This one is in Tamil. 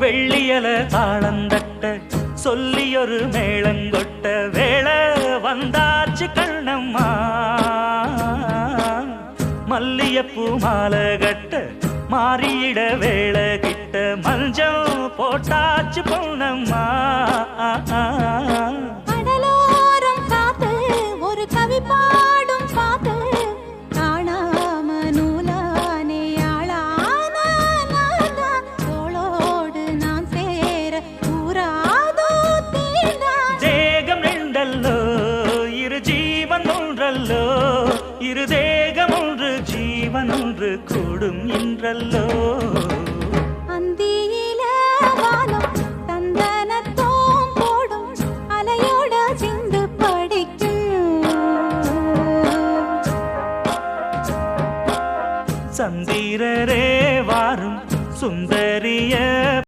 வெள்ளியல தாளந்தட்ட சொல்லியொரு மேளங்கொட்ட வேளை வந்தாச்சு கண்ணம்மா மல்லியப்பூ மாலை கட்ட மாறியிட வேளை கிட்ட மஞ்சள் போட்டாச்சு பொன்னம்மா கடலோரம் காத்து ஒரு கவி பாடும் பாட்டு காணாம நூலானே ஆளான தோளோடு நான் சேர கூறாதோ தீர்ந்தான் தேகம் நின்றல்லோ இரு ஜீவன் ஒன்றல்லோ இரு தேகம் ஒன்று ஜீவன் ஒன்று கூடும் என்றல்லோ